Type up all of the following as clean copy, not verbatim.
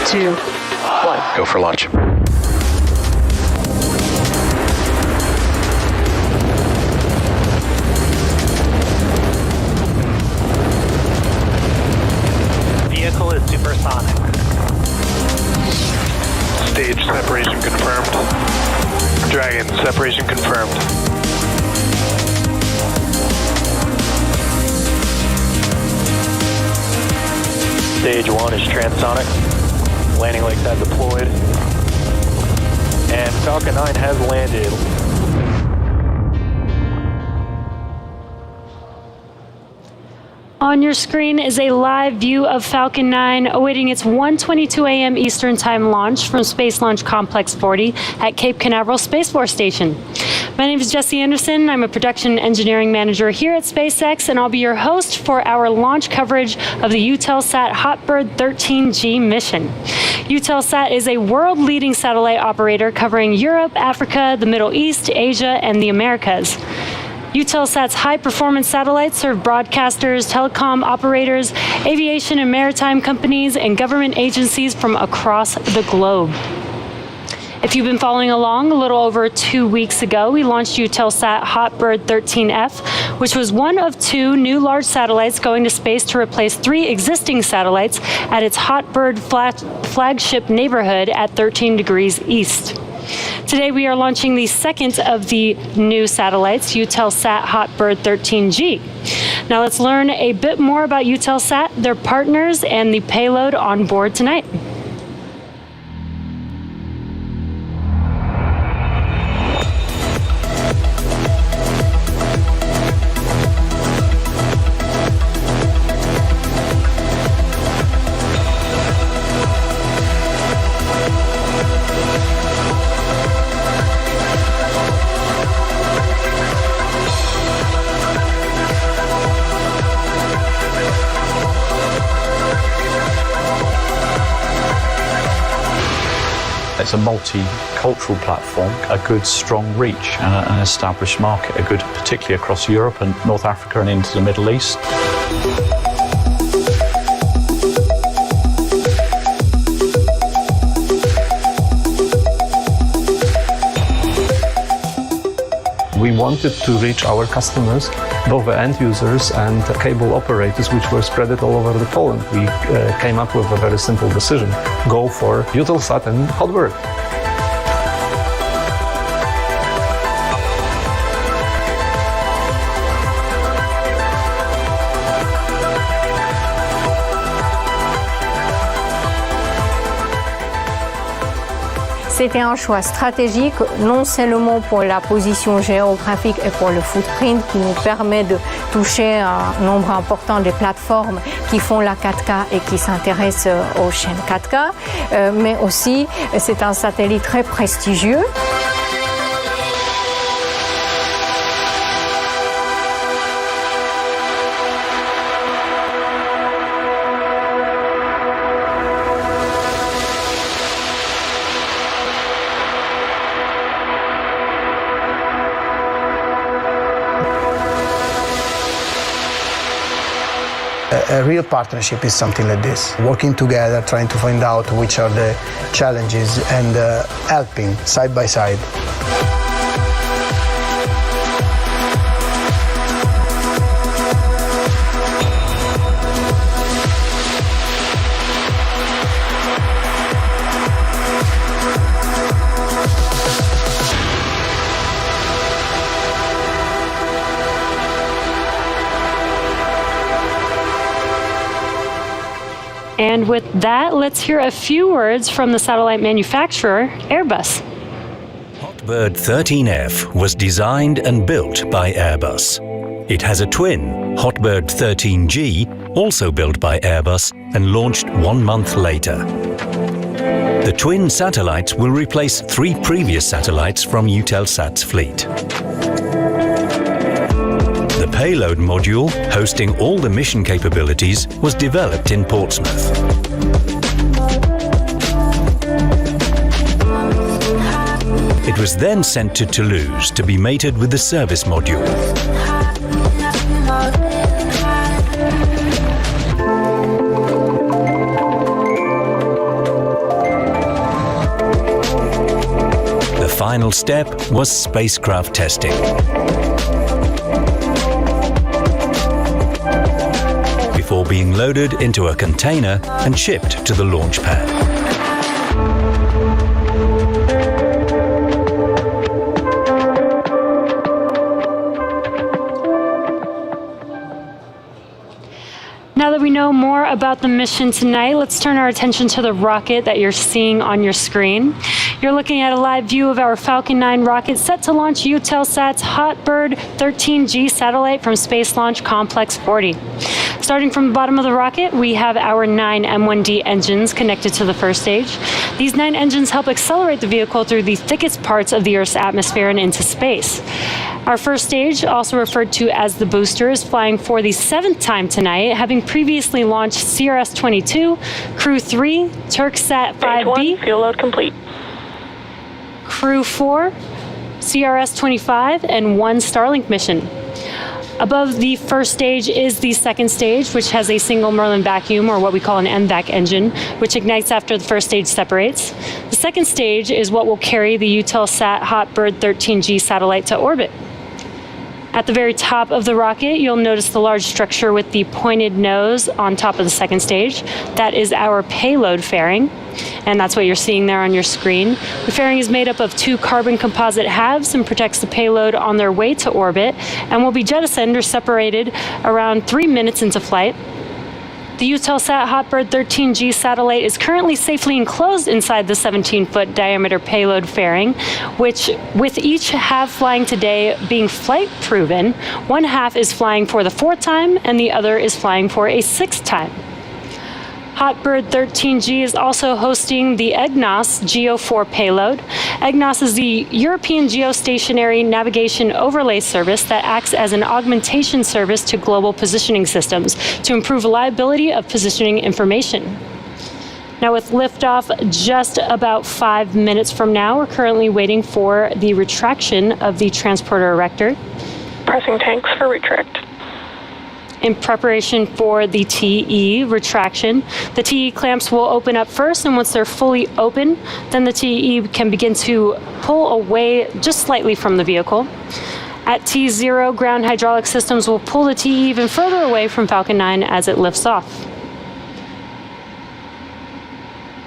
two, one. Go for launch. Vehicle is supersonic. Stage separation confirmed. Dragon, separation confirmed. Stage 1 is transonic. Landing legs have deployed. And Falcon 9 has landed. On your screen is a live view of Falcon 9 awaiting its 1:22 a.m. Eastern Time launch from Space Launch Complex 40 at Cape Canaveral Space Force Station. My name is Jessie Anderson. I'm a production engineering manager here at SpaceX, and I'll be your host for our launch coverage of the Eutelsat HOTBIRD 13G mission. Eutelsat is a world-leading satellite operator covering Europe, Africa, the Middle East, Asia, and the Americas. Eutelsat's high-performance satellites serve broadcasters, telecom operators, aviation and maritime companies, and government agencies from across the globe. If you've been following along, a little over 2 weeks ago, we launched Eutelsat HOTBIRD 13F, which was one of two new large satellites going to space to replace 3 existing satellites at its HOTBIRD flagship neighborhood at 13 degrees east. Today we are launching the second of the new satellites, Eutelsat HOTBIRD 13G. Now let's learn a bit more about Eutelsat, their partners, and the payload on board tonight. It's a multicultural platform, a good strong reach and an established market, particularly across Europe and North Africa and into the Middle East. We wanted to reach our customers, both the end users and the cable operators, which were spread all over the Poland. We came up with a very simple decision: go for Eutelsat and HOTBIRD. C'était un choix stratégique, non seulement pour la position géographique et pour le footprint qui nous permet de toucher un nombre important de plateformes qui font la 4K et qui s'intéressent aux chaînes 4K, mais aussi c'est un satellite très prestigieux. A real partnership is something like this, working together, trying to find out which are the challenges and helping side by side. And with that, let's hear a few words from the satellite manufacturer, Airbus. Hotbird 13F was designed and built by Airbus. It has a twin, Hotbird 13G, also built by Airbus and launched 1 month later. The twin satellites will replace 3 previous satellites from Eutelsat's fleet. The payload module, hosting all the mission capabilities, was developed in Portsmouth. It was then sent to Toulouse to be mated with the service module. The final step was spacecraft testing. Before being loaded into a container and shipped to the launch pad. Now that we know more about the mission tonight, let's turn our attention to the rocket that you're seeing on your screen. You're looking at a live view of our Falcon 9 rocket set to launch Eutelsat's HOTBIRD 13G satellite from Space Launch Complex 40. Starting from the bottom of the rocket, we have our 9 M1D engines connected to the first stage. These 9 engines help accelerate the vehicle through the thickest parts of the Earth's atmosphere and into space. Our first stage, also referred to as the booster, is flying for the 7th time tonight, having previously launched CRS-22, Crew 3, Turksat 5B, fuel load complete. Crew 4, CRS-25, and 1 Starlink mission. Above the first stage is the second stage, which has a single Merlin vacuum, or what we call an MVAC engine, which ignites after the first stage separates. The second stage is what will carry the Eutelsat HOTBIRD 13G satellite to orbit. At the very top of the rocket, you'll notice the large structure with the pointed nose on top of the second stage. That is our payload fairing, and that's what you're seeing there on your screen. The fairing is made up of 2 carbon composite halves and protects the payload on their way to orbit, and will be jettisoned or separated around 3 minutes into flight. The Eutelsat HOTBIRD 13G satellite is currently safely enclosed inside the 17-foot diameter payload fairing, which, with each half flying today being flight proven, one half is flying for the 4th time and the other is flying for a 6th time. HOTBIRD 13G is also hosting the EGNOS GEO4 payload. EGNOS is the European Geostationary Navigation Overlay Service that acts as an augmentation service to global positioning systems to improve reliability of positioning information. Now, with liftoff just about 5 minutes from now, we're currently waiting for the retraction of the transporter erector. Pressing tanks for retract. In preparation for the TE retraction, the TE clamps will open up first, and once they're fully open, then the TE can begin to pull away just slightly from the vehicle. At T0, ground hydraulic systems will pull the TE even further away from Falcon 9 as it lifts off.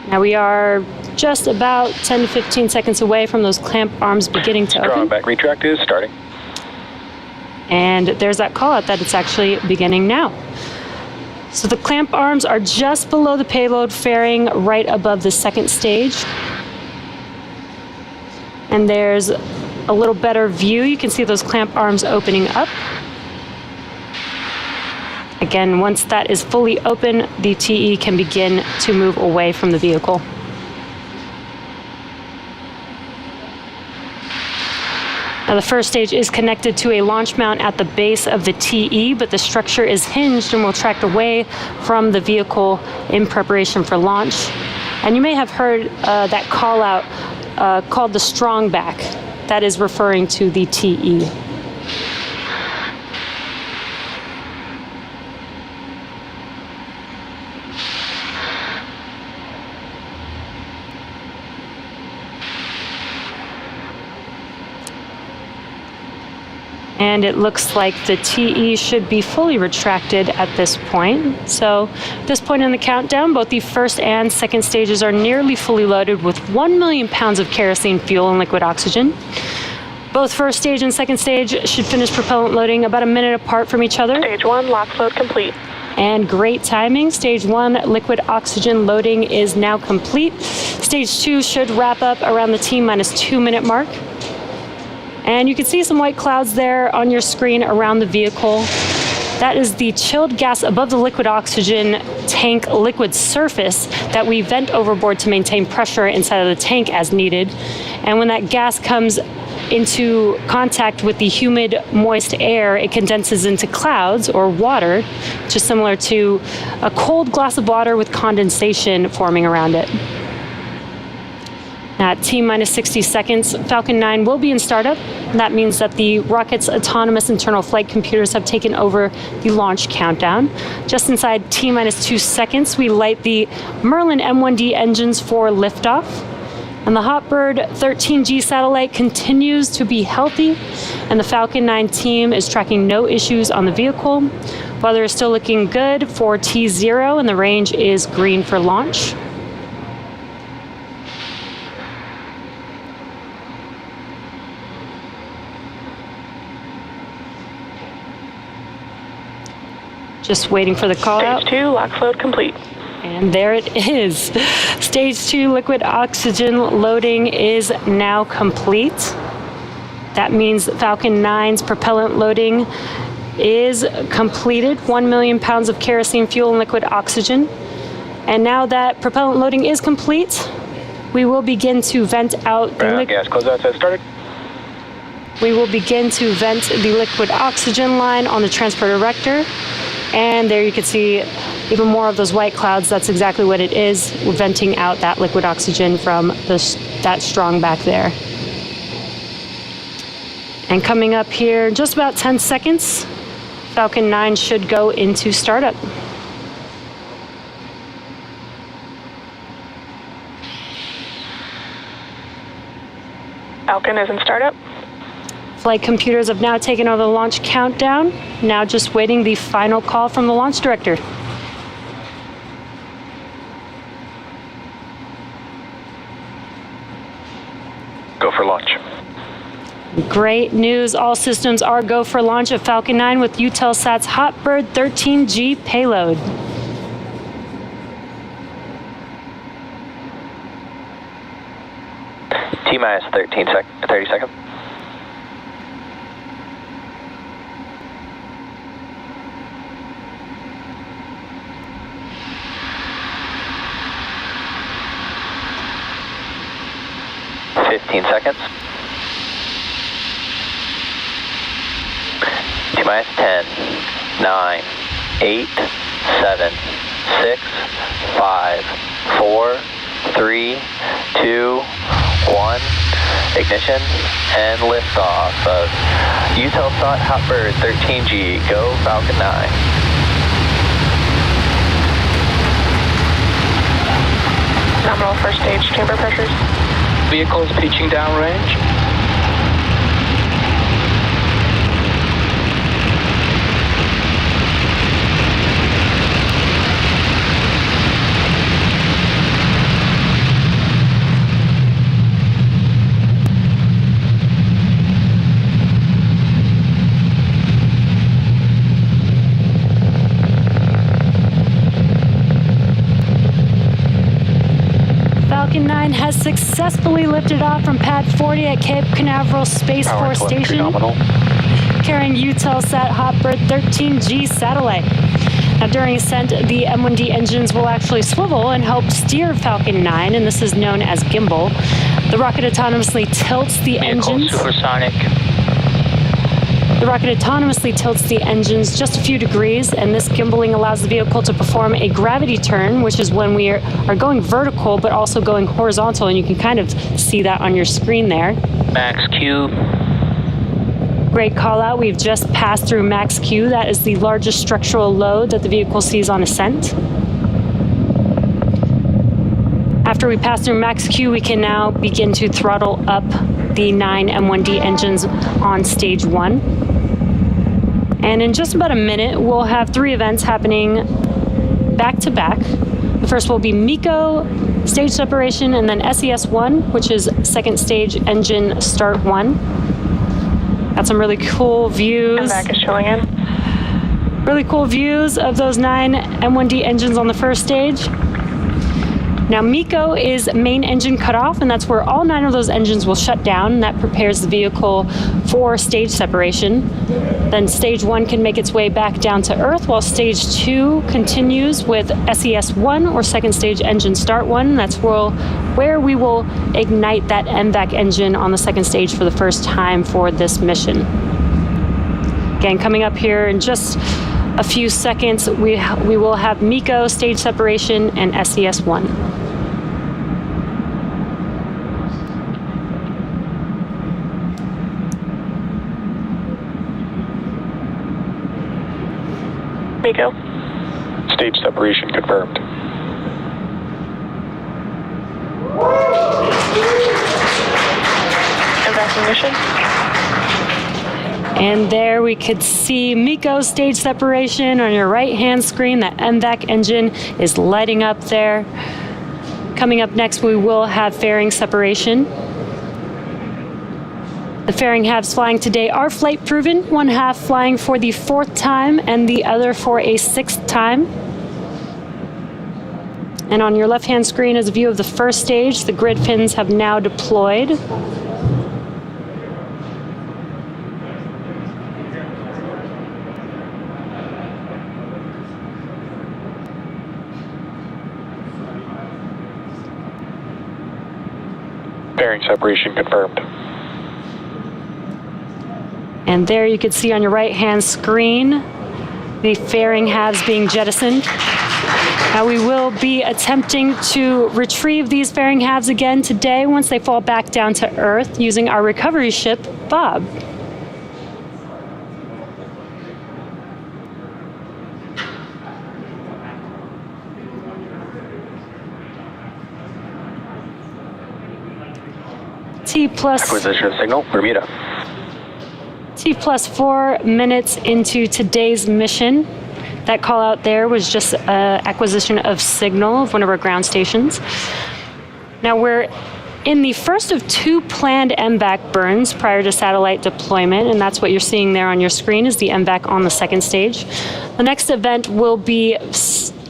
Now we are just about 10 to 15 seconds away from those clamp arms beginning to open. Strong back retract is starting. And there's that call out that it's actually beginning now. So the clamp arms are just below the payload fairing right above the second stage. And there's a little better view. You can see those clamp arms opening up. Again, once that is fully open, the TE can begin to move away from the vehicle. Now, the first stage is connected to a launch mount at the base of the TE, but the structure is hinged and will track away from the vehicle in preparation for launch. And you may have heard that call out called the strong back. That is referring to the TE. And it looks like the TE should be fully retracted at this point. So at this point in the countdown, both the first and second stages are nearly fully loaded with 1 million pounds of kerosene fuel and liquid oxygen. Both first stage and second stage should finish propellant loading about a minute apart from each other. Stage 1, LOX load complete. And great timing. Stage 1 liquid oxygen loading is now complete. Stage 2 should wrap up around the T-2 minute mark. And you can see some white clouds there on your screen around the vehicle. That is the chilled gas above the liquid oxygen tank liquid surface that we vent overboard to maintain pressure inside of the tank as needed. And when that gas comes into contact with the humid, moist air, it condenses into clouds or water, which is similar to a cold glass of water with condensation forming around it. At T-minus 60 seconds, Falcon 9 will be in startup. That means that the rocket's autonomous internal flight computers have taken over the launch countdown. Just inside T-minus 2 seconds, we light the Merlin M1D engines for liftoff. And the Hotbird 13G satellite continues to be healthy, and the Falcon 9 team is tracking no issues on the vehicle. Weather is still looking good for T0, and the range is green for launch. Just waiting for the call out. Stage 2, LOX load complete. And there it is. Stage 2 liquid oxygen loading is now complete. That means Falcon 9's propellant loading is completed. 1 million pounds of kerosene fuel and liquid oxygen. And now that propellant loading is complete, we will begin to vent out the Gas closeout has started. We will begin to vent the liquid oxygen line on the transport erector. And there you can see even more of those white clouds. That's exactly what it is. We're venting out that liquid oxygen from that strong back there. And coming up here in just about 10 seconds, Falcon 9 should go into startup. Falcon is in startup. Flight computers have now taken over the launch countdown. Now just waiting the final call from the launch director. Go for launch. Great news. All systems are go for launch of Falcon 9 with Eutelsat's Hotbird 13G payload. T-minus 30 seconds. Seconds. T-minus 10, 9, 8, 7, 6, 5, 4, 3, 2, 1. Ignition and liftoff of Eutelsat HOTBIRD 13G. Go Falcon 9. Nominal first stage chamber pressures. Vehicles pitching downrange. has successfully lifted off from Pad 40 at Cape Canaveral Space Power Force telemetry Station, nominal. carrying Eutelsat HOTBIRD 13G satellite. Now, during ascent, the M1D engines will actually swivel and help steer Falcon 9, and this is known as gimbal. The rocket autonomously tilts the engines. Supersonic. The rocket autonomously tilts the engines just a few degrees, and this gimbaling allows the vehicle to perform a gravity turn, which is when we are going vertical but also going horizontal, and you can kind of see that on your screen there. Max Q. Great call out. We've just passed through Max Q. That is the largest structural load that the vehicle sees on ascent. After we pass through Max Q, we can now begin to throttle up the 9 M1D engines on stage 1. And in just about a minute, we'll have 3 events happening back to back. The first will be MECO, stage separation, and then SES-1, which is second stage engine start 1. Got some really cool views. MVAC is showing in. Really cool views of those 9 M1D engines on the first stage. Now, MECO is main engine cutoff, and that's where all 9 of those engines will shut down, and that prepares the vehicle for stage separation. Then stage 1 can make its way back down to Earth, while stage 2 continues with SES-1, or second stage engine start 1. That's where we will ignite that MVAC engine on the second stage for the first time for this mission. Again, coming up here in just a few seconds, we will have MECO, stage separation, and SES-1. MECO. Stage separation confirmed. MVAC ignition. And there we could see MECO stage separation on your right-hand screen. That MVAC engine is lighting up there. Coming up next, we will have fairing separation. The fairing halves flying today are flight proven, one half flying for the 4th time and the other for a 6th time. And on your left-hand screen is a view of the first stage. The grid fins have now deployed. Fairing separation confirmed. And there you can see on your right-hand screen the fairing halves being jettisoned. Now we will be attempting to retrieve these fairing halves again today once they fall back down to Earth using our recovery ship, Bob. Acquisition signal, Bermuda. T+4 minutes into today's mission. That call out there was just acquisition of signal of one of our ground stations. Now we're in the first of 2 planned MVAC burns prior to satellite deployment, and that's what you're seeing there on your screen is the MVAC on the second stage. The next event will be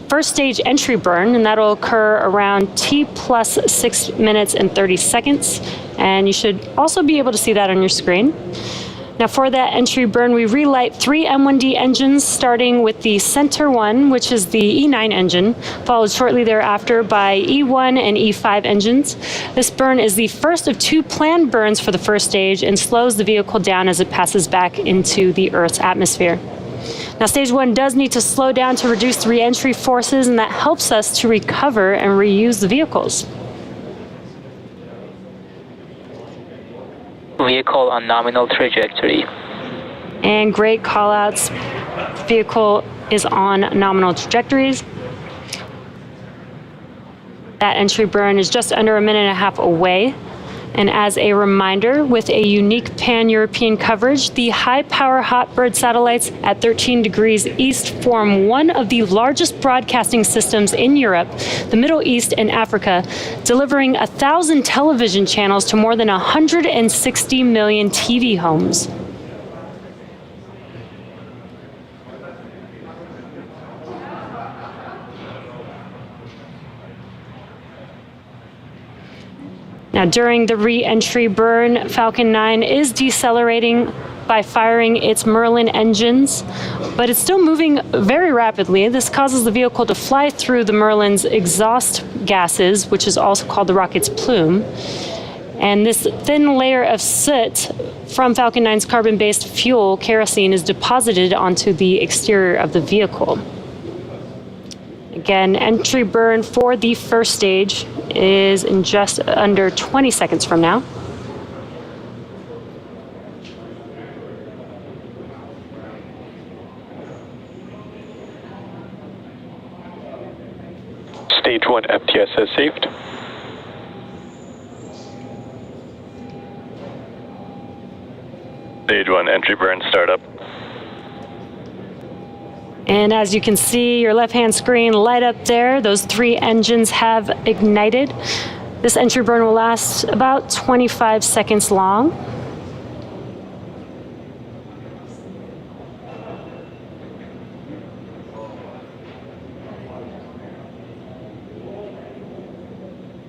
first stage entry burn, and that'll occur around T+6 minutes and 30 seconds. And you should also be able to see that on your screen. Now for that entry burn, we relight 3 M1D engines, starting with the center one, which is the E9 engine, followed shortly thereafter by E1 and E5 engines. This burn is the first of 2 planned burns for the first stage and slows the vehicle down as it passes back into the Earth's atmosphere. Now, stage 1 does need to slow down to reduce the re-entry forces, and that helps us to recover and reuse the vehicles. Vehicle on nominal trajectory. And great call outs. Vehicle is on nominal trajectories. That entry burn is just under a minute and a half away. And as a reminder, with a unique pan-European coverage, the high-power Hotbird satellites at 13 degrees east form one of the largest broadcasting systems in Europe, the Middle East, and Africa, delivering 1,000 television channels to more than 160 million TV homes. Now, during the re-entry burn, Falcon 9 is decelerating by firing its Merlin engines, but it's still moving very rapidly. This causes the vehicle to fly through the Merlin's exhaust gases, which is also called the rocket's plume. And this thin layer of soot from Falcon 9's carbon-based fuel, kerosene, is deposited onto the exterior of the vehicle. Again, entry burn for the first stage is in just under 20 seconds from now. Stage 1 FTS has saved. Stage 1 entry burn startup. And as you can see, your left-hand screen light up there. Those 3 engines have ignited. This entry burn will last about 25 seconds long.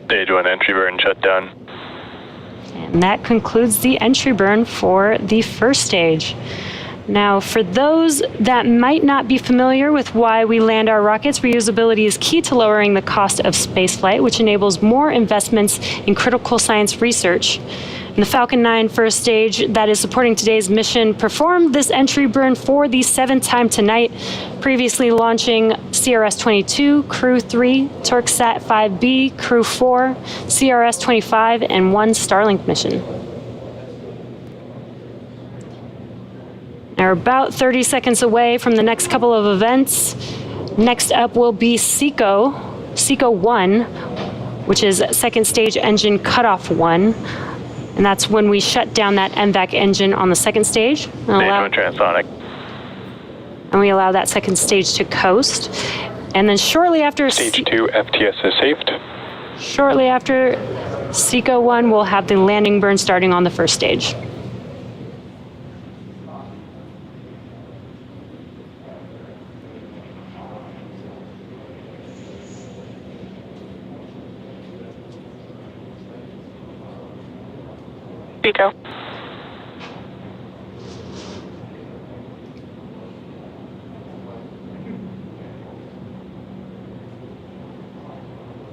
Stage 1 entry burn shut down. And that concludes the entry burn for the first stage. Now, for those that might not be familiar with why we land our rockets, reusability is key to lowering the cost of spaceflight, which enables more investments in critical science research. And the Falcon 9 first stage that is supporting today's mission performed this entry burn for the 7th time tonight, previously launching CRS-22, Crew 3, Turksat 5B, Crew 4, CRS-25, and 1 Starlink mission. Now we're about 30 seconds away from the next couple of events. Next up will be SECO 1, which is second stage engine cutoff 1. And that's when we shut down that MVAC engine on the second stage. Stage 1 transonic. And we allow that second stage to coast. And then shortly after... Stage 2 FTS is saved. Shortly after SECO 1, we'll have the landing burn starting on the first stage. Pico.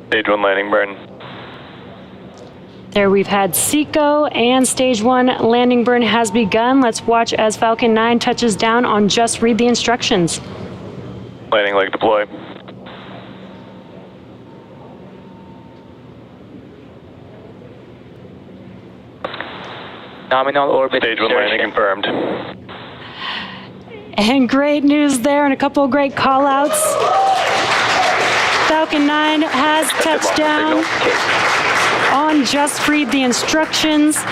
Stage 1 landing burn. There we've had SECO and stage 1 landing burn has begun. Let's watch as Falcon 9 touches down on Just Read the Instructions. Landing leg deploy. Nominal orbit Stage 1 landing confirmed. And great news there and a couple of great call outs. Falcon 9 has touched down on Just Read the Instructions.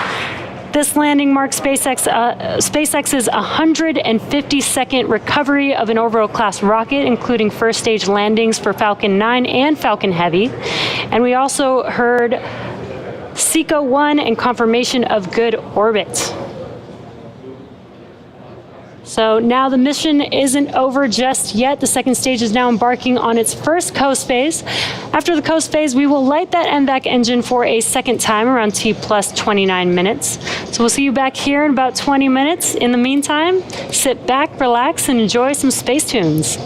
This landing marks SpaceX's 152nd recovery of an orbital class rocket, including first stage landings for Falcon 9 and Falcon Heavy. And we also heard SECO 1 and confirmation of good orbit. So now the mission isn't over just yet. The second stage is now embarking on its first coast phase. After the coast phase, we will light that MVAC engine for a second time around T plus 29 minutes. So we'll see you back here in about 20 minutes. In the meantime, sit back, relax, and enjoy some space tunes.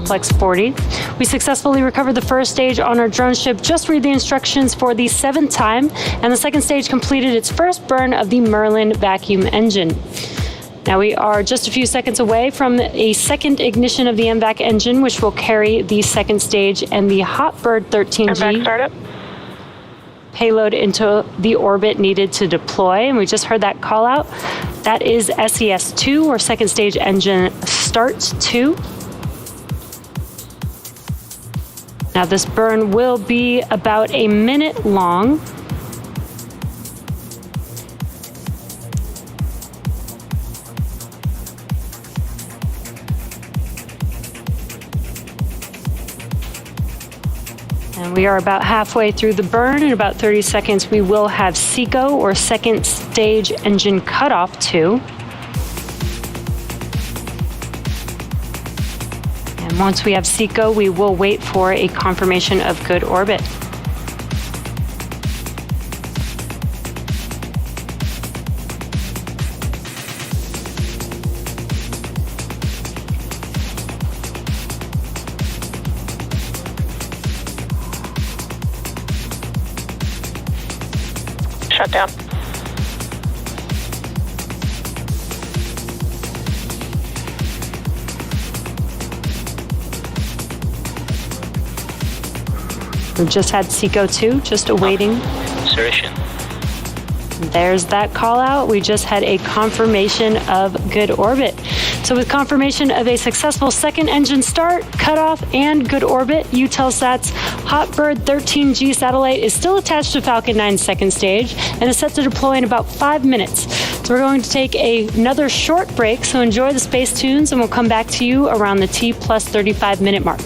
Complex 40. We successfully recovered the first stage on our drone ship. Just read the instructions for the 7th time, and the second stage completed its first burn of the Merlin vacuum engine. Now we are just a few seconds away from a second ignition of the MVAC engine, which will carry the second stage and the Hotbird 13G MVAC startup. payload into the orbit needed to deploy. And we just heard that call out. That is SES-2, or second stage engine start 2. Now this burn will be about a minute long. And we are about halfway through the burn. In about 30 seconds, we will have SECO, or second stage engine cutoff 2. And once we have SECO, we will wait for a confirmation of good orbit. Shut down. We've just had SECO 2, just awaiting. Insertion. There's that call out. We just had a confirmation of good orbit. So with confirmation of a successful second engine start, cutoff, and good orbit, Eutelsat's Hotbird 13G satellite is still attached to Falcon 9's second stage and is set to deploy in about 5 minutes. So we're going to take another short break, so enjoy the space tunes, and we'll come back to you around the T plus 35-minute mark.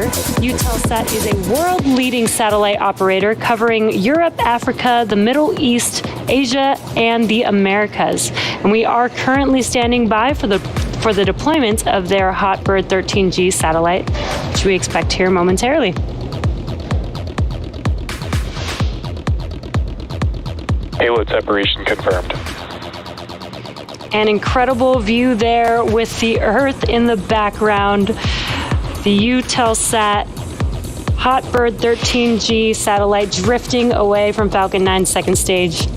Eutelsat is a world-leading satellite operator covering Europe, Africa, the Middle East, Asia, and the Americas. And we are currently standing by for the deployment of their Hotbird 13G satellite, which we expect here momentarily. Payload separation confirmed. An incredible view there with the Earth in the background. The Eutelsat HOTBIRD 13G satellite drifting away from Falcon 9's second stage.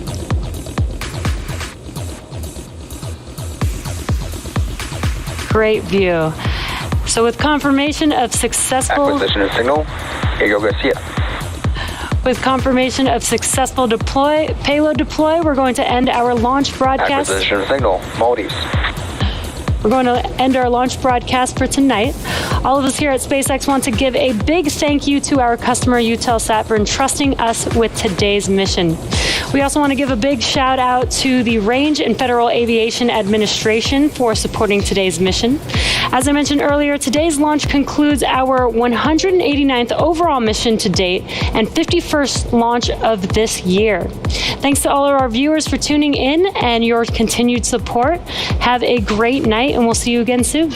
Great view. So with confirmation of successful Acquisition of signal, Diego Garcia. With confirmation of successful payload deploy, we're going to end our launch broadcast. Acquisition of signal, Maldives. We're going to end our launch broadcast for tonight. All of us here at SpaceX want to give a big thank you to our customer Eutelsat for entrusting us with today's mission. We also want to give a big shout out to the Range and Federal Aviation Administration for supporting today's mission. As I mentioned earlier, today's launch concludes our 189th overall mission to date and 51st launch of this year. Thanks to all of our viewers for tuning in and your continued support. Have a great night, and we'll see you again soon.